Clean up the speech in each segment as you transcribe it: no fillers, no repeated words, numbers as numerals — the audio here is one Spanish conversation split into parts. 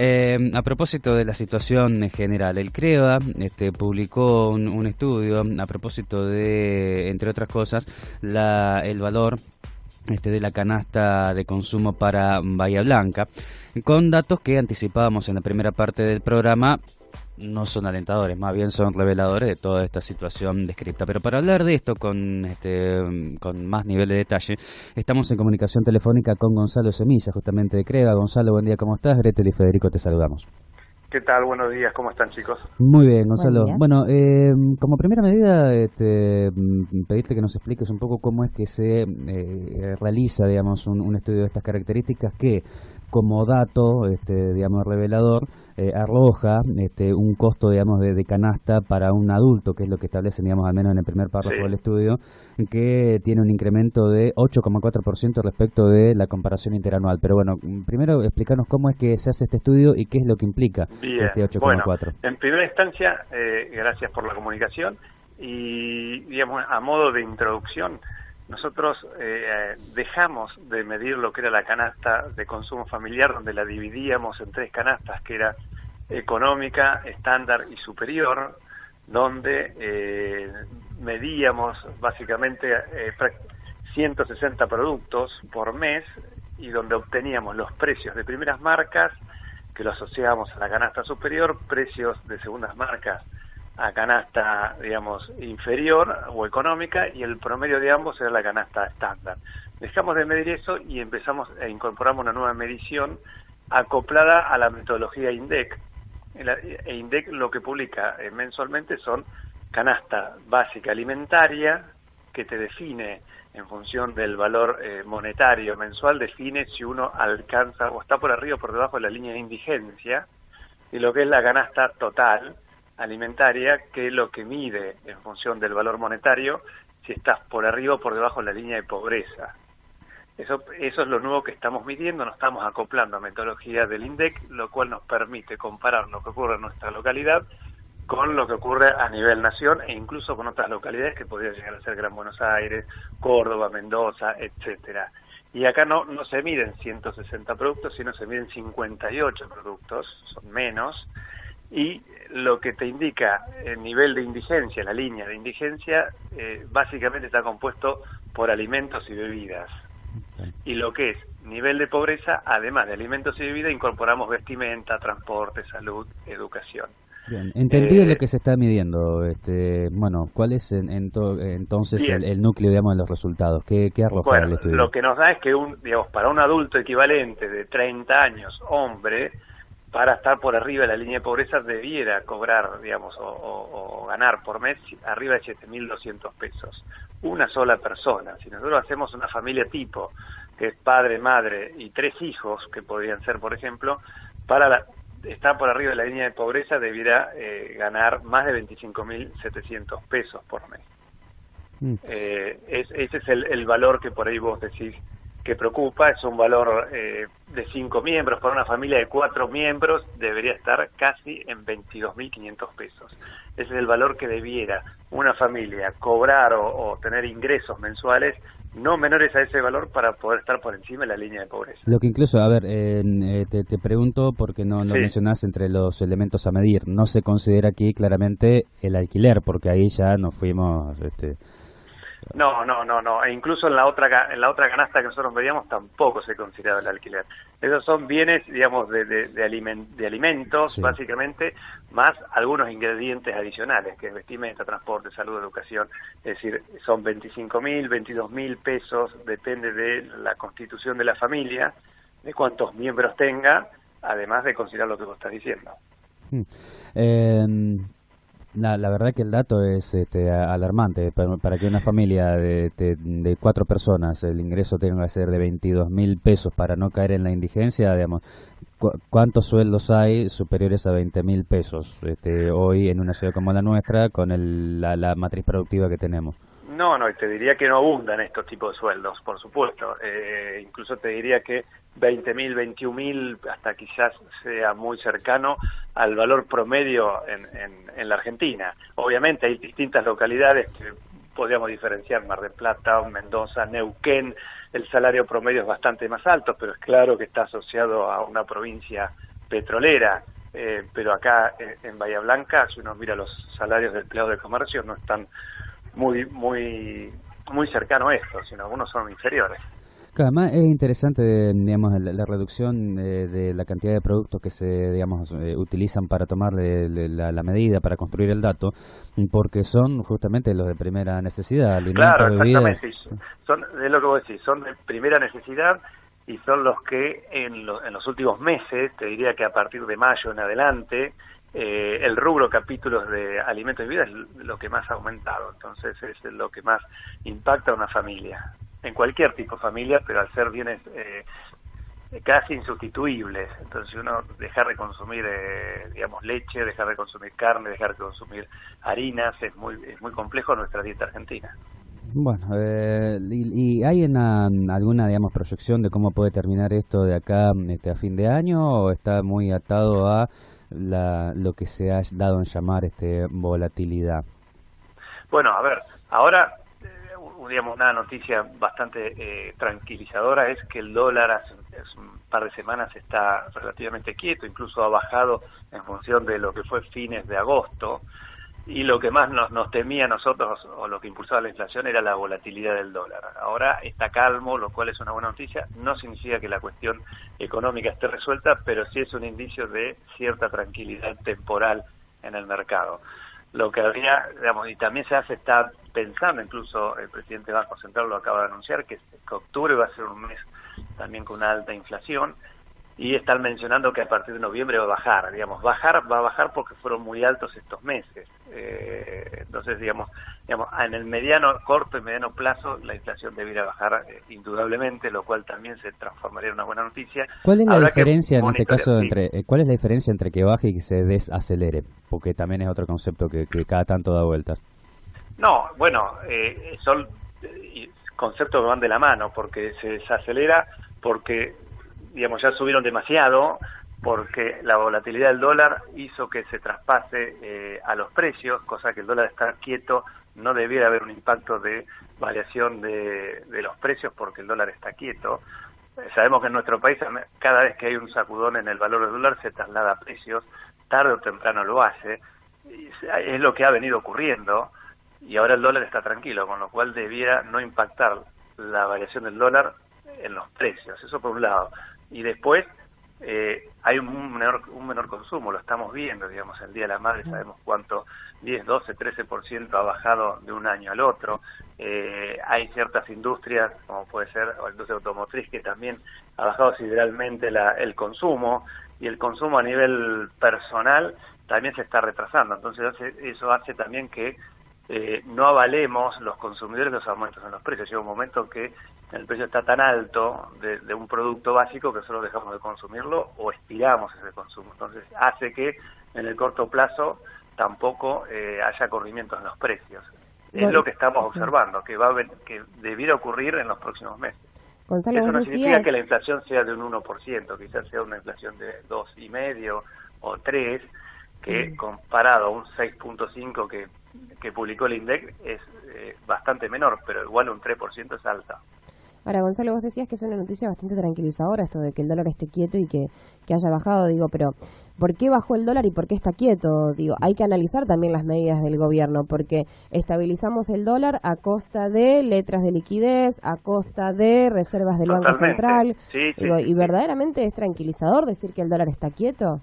A propósito de la situación en general, el CREVA publicó un estudio a propósito de, entre otras cosas, el valor de la canasta de consumo para Bahía Blanca, con datos que anticipábamos en la primera parte del programa. No son alentadores, más bien son reveladores de toda esta situación descrita. Pero para hablar de esto con más nivel de detalle, estamos en comunicación telefónica con Gonzalo Semilla, justamente de CREVA. Gonzalo, buen día, ¿cómo estás? Gretel y Federico te saludamos. ¿Qué tal? Buenos días, ¿cómo están, chicos? Muy bien, Gonzalo. Bueno, como primera medida, pedirte que nos expliques un poco cómo es que se realiza, digamos, un estudio de estas características que, como dato, digamos, revelador, arroja un costo, digamos, de canasta para un adulto, que es lo que establecen, digamos, al menos en el primer párrafo del estudio, que tiene un incremento de 8,4% respecto de la comparación interanual. Pero bueno, primero explicarnos cómo es que se hace este estudio y qué es lo que implica este 8,4%. Bueno, en primera instancia, gracias por la comunicación y, digamos, a modo de introducción, nosotros dejamos de medir lo que era la canasta de consumo familiar, donde la dividíamos en tres canastas, que era económica, estándar y superior, donde medíamos básicamente 160 productos por mes y donde obteníamos los precios de primeras marcas, que lo asociábamos a la canasta superior, precios de segundas marcas a canasta, digamos, inferior o económica, y el promedio de ambos era la canasta estándar. Dejamos de medir eso y empezamos a incorporamos una nueva medición acoplada a la metodología INDEC. INDEC lo que publica mensualmente son canasta básica alimentaria, que te define en función del valor monetario mensual, define si uno alcanza o está por arriba o por debajo de la línea de indigencia, y lo que es la canasta total alimentaria, que es lo que mide en función del valor monetario si estás por arriba o por debajo de la línea de pobreza. Eso es lo nuevo que estamos midiendo, nos estamos acoplando a metodología del INDEC, lo cual nos permite comparar lo que ocurre en nuestra localidad con lo que ocurre a nivel nación e incluso con otras localidades que podrían llegar a ser Gran Buenos Aires, Córdoba, Mendoza, etcétera. Y acá no se miden 160 productos, sino se miden 58 productos, son menos, y lo que te indica el nivel de indigencia, la línea de indigencia, básicamente está compuesto por alimentos y bebidas. Y lo que es nivel de pobreza, además de alimentos y bebidas, incorporamos vestimenta, transporte, salud, educación. Bien, entendido lo que se está midiendo, bueno, ¿cuál es entonces el núcleo, digamos, de los resultados? ¿Qué arroja el estudio? Lo que nos da es que para un adulto equivalente de 30 años, hombre, para estar por arriba de la línea de pobreza debiera cobrar, digamos, o ganar por mes arriba de 7.200 pesos. Una sola persona. Si nosotros hacemos una familia tipo, que es padre, madre y 3 hijos, que podrían ser, por ejemplo, estar por arriba de la línea de pobreza debiera ganar más de 25.700 pesos por mes. Ese es el valor que por ahí vos decís que preocupa. Es un valor de 5 miembros. Para una familia de 4 miembros debería estar casi en 22.500 pesos. Ese es el valor que debiera una familia cobrar o tener ingresos mensuales no menores a ese valor para poder estar por encima de la línea de pobreza. Lo que incluso, a ver, te pregunto porque no mencionás entre los elementos a medir. No se considera aquí claramente el alquiler, porque ahí ya nos fuimos... No. E incluso en la otra canasta que nosotros medíamos tampoco se consideraba el alquiler. Esos son bienes, digamos, de alimentos, básicamente, más algunos ingredientes adicionales, que es vestimenta, transporte, salud, educación. Es decir, son 25.000, 22.000 pesos, depende de la constitución de la familia, de cuántos miembros tenga, además de considerar lo que vos estás diciendo. La verdad que el dato es alarmante. Para que una familia de 4 personas el ingreso tenga que ser de 22.000 pesos para no caer en la indigencia, digamos, ¿cuántos sueldos hay superiores a 20.000 pesos hoy en una ciudad como la nuestra con la matriz productiva que tenemos? No, y te diría que no abundan estos tipos de sueldos, por supuesto. Incluso te diría que 20.000, 21.000, hasta quizás sea muy cercano al valor promedio en la Argentina. Obviamente hay distintas localidades que podríamos diferenciar, Mar del Plata, Mendoza, Neuquén, el salario promedio es bastante más alto, pero es claro que está asociado a una provincia petrolera, pero acá en Bahía Blanca, si uno mira los salarios de empleados de comercio, no están muy cercanos a esto, sino algunos son inferiores. Además es interesante, digamos, la reducción de la cantidad de productos que se, digamos, utilizan para tomar la medida, para construir el dato, porque son justamente los de primera necesidad, alimentos, claro, bebidas. Exactamente, es lo que vos decís, son de primera necesidad y son los que en los últimos meses, te diría que a partir de mayo en adelante, el rubro capítulos de alimentos y bebidas es lo que más ha aumentado, entonces es lo que más impacta a una familia. En cualquier tipo de familia, pero al ser bienes casi insustituibles. Entonces, si uno dejar de consumir, digamos, leche, dejar de consumir carne, dejar de consumir harinas, es muy complejo nuestra dieta argentina. Bueno, ¿y hay alguna, digamos, proyección de cómo puede terminar esto de acá a fin de año, o está muy atado a lo que se ha dado en llamar volatilidad? Bueno, a ver, ahora digamos, una noticia bastante tranquilizadora es que el dólar hace un par de semanas está relativamente quieto, incluso ha bajado en función de lo que fue fines de agosto, y lo que más nos temía a nosotros, o lo que impulsaba la inflación, era la volatilidad del dólar. Ahora está calmo, lo cual es una buena noticia. No significa que la cuestión económica esté resuelta, pero sí es un indicio de cierta tranquilidad temporal en el mercado. Lo que habría, digamos, y también se está pensando, incluso el presidente del Banco Central lo acaba de anunciar, que octubre va a ser un mes también con una alta inflación, y están mencionando que a partir de noviembre va a bajar, digamos, va a bajar porque fueron muy altos estos meses. Entonces, digamos, en el corto y mediano plazo, la inflación debería bajar indudablemente, lo cual también se transformaría en una buena noticia. ¿Cuál es la diferencia en este caso cuál es la diferencia entre que baje y que se desacelere? Porque también es otro concepto que cada tanto da vueltas. No, bueno, son conceptos que van de la mano, porque se desacelera porque, digamos, ya subieron demasiado, porque la volatilidad del dólar hizo que se traspase a los precios, cosa que el dólar está quieto, no debiera haber un impacto de variación de los precios porque el dólar está quieto. Sabemos que en nuestro país cada vez que hay un sacudón en el valor del dólar se traslada a precios, tarde o temprano lo hace, es lo que ha venido ocurriendo, y ahora el dólar está tranquilo, con lo cual debiera no impactar la variación del dólar en los precios, eso por un lado. Y después hay un menor consumo, lo estamos viendo, digamos, el Día de la Madre sabemos cuánto, 10, 12, 13% ha bajado de un año al otro. Hay ciertas industrias, como puede ser la industria automotriz, que también ha bajado sideralmente el consumo, y el consumo a nivel personal también se está retrasando. Entonces eso hace también que no avalemos los consumidores los aumentos en los precios. Llega un momento que el precio está tan alto de un producto básico que solo dejamos de consumirlo o estiramos ese consumo. Entonces hace que en el corto plazo tampoco haya corrimientos en los precios. Es lo que estamos observando, que debiera ocurrir en los próximos meses. Gonzalo, eso no significa que la inflación sea de un 1%, quizás sea una inflación de 2,5 o 3, que comparado a un 6.5 que publicó el INDEC es bastante menor, pero igual un 3% es alta. Ahora, Gonzalo, vos decías que es una noticia bastante tranquilizadora esto de que el dólar esté quieto y que haya bajado, digo, pero ¿por qué bajó el dólar y por qué está quieto? Digo, hay que analizar también las medidas del gobierno, porque estabilizamos el dólar a costa de letras de liquidez, a costa de reservas del Banco Central. Sí, digo, ¿y verdaderamente es tranquilizador decir que el dólar está quieto?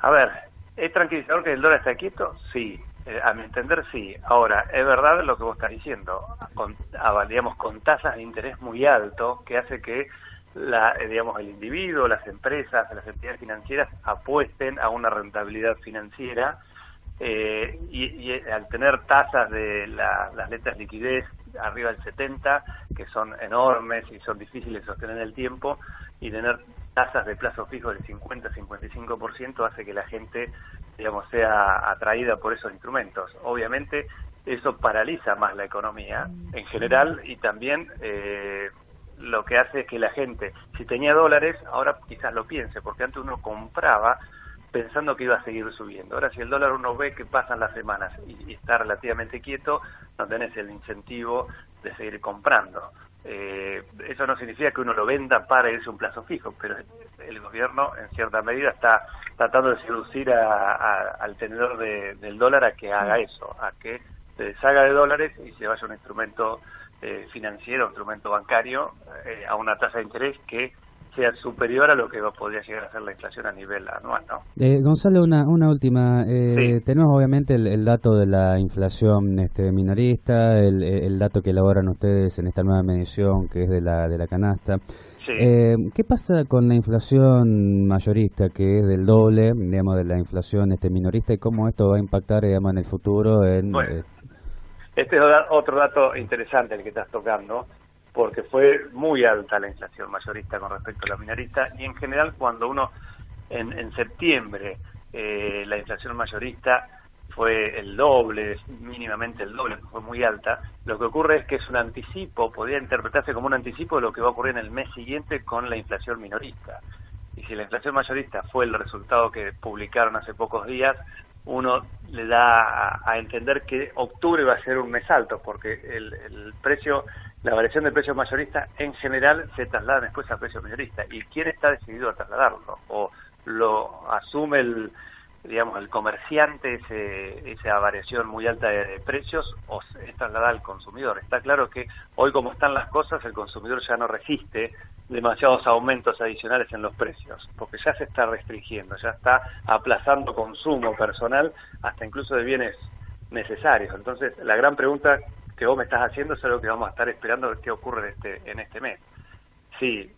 A ver, ¿es tranquilizador que el dólar está quieto? Sí. A mi entender, sí. Ahora, es verdad lo que vos estás diciendo, con tasas de interés muy alto, que hace que el individuo, las empresas, las entidades financieras apuesten a una rentabilidad financiera, y al tener tasas de las letras de liquidez arriba del 70, que son enormes y son difíciles de sostener en el tiempo, y tener tasas de plazo fijo del 50-55% hace que la gente, digamos, sea atraída por esos instrumentos. Obviamente eso paraliza más la economía en general, y también lo que hace es que la gente, si tenía dólares, ahora quizás lo piense, porque antes uno compraba pensando que iba a seguir subiendo. Ahora, si el dólar uno ve que pasan las semanas y está relativamente quieto, no tenés el incentivo de seguir comprando. Eso no significa que uno lo venda para irse a un plazo fijo, pero el gobierno en cierta medida está tratando de seducir al tenedor del dólar a que haga eso, a que se deshaga de dólares y se vaya a un instrumento financiero, un instrumento bancario, a una tasa de interés que sea superior a lo que podría llegar a ser la inflación a nivel anual, ¿no? Gonzalo, una última. Sí. Tenemos obviamente el dato de la inflación minorista, el dato que elaboran ustedes en esta nueva medición que es de la canasta. Sí. ¿Qué pasa con la inflación mayorista, que es del doble, digamos, de la inflación minorista, y cómo esto va a impactar, digamos, en el futuro? Bueno, este es otro dato interesante el que estás tocando, porque fue muy alta la inflación mayorista con respecto a la minorista, y en general cuando uno, en septiembre, la inflación mayorista fue el doble, mínimamente el doble, fue muy alta, lo que ocurre es que es un anticipo, podría interpretarse como un anticipo de lo que va a ocurrir en el mes siguiente con la inflación minorista. Y si la inflación mayorista fue el resultado que publicaron hace pocos días, uno le da a entender que octubre va a ser un mes alto, porque el precio, la variación del precio mayorista en general se traslada después al precio minorista. ¿Y quién está decidido a trasladarlo? ¿O lo asume el comerciante esa variación muy alta de precios, o es trasladada al consumidor? Está claro que hoy, como están las cosas, el consumidor ya no resiste demasiados aumentos adicionales en los precios, porque ya se está restringiendo, ya está aplazando consumo personal, hasta incluso de bienes necesarios. Entonces, la gran pregunta que vos me estás haciendo es algo que vamos a estar esperando a ver qué ocurre en este mes. Si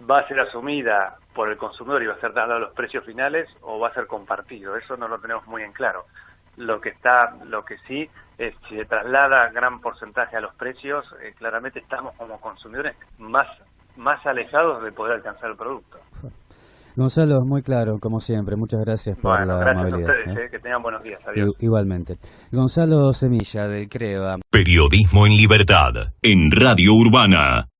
va a ser asumida por el consumidor y va a ser trasladado a los precios finales, o va a ser compartido, eso no lo tenemos muy en claro. Lo que sí es, si se traslada gran porcentaje a los precios, claramente estamos como consumidores más alejados de poder alcanzar el producto. Gonzalo, muy claro, como siempre. Muchas gracias por la gracias amabilidad. Gracias a ustedes, que tengan buenos días. Adiós. Igualmente. Gonzalo Semilla, del CREVA. Periodismo en libertad, en Radio Urbana.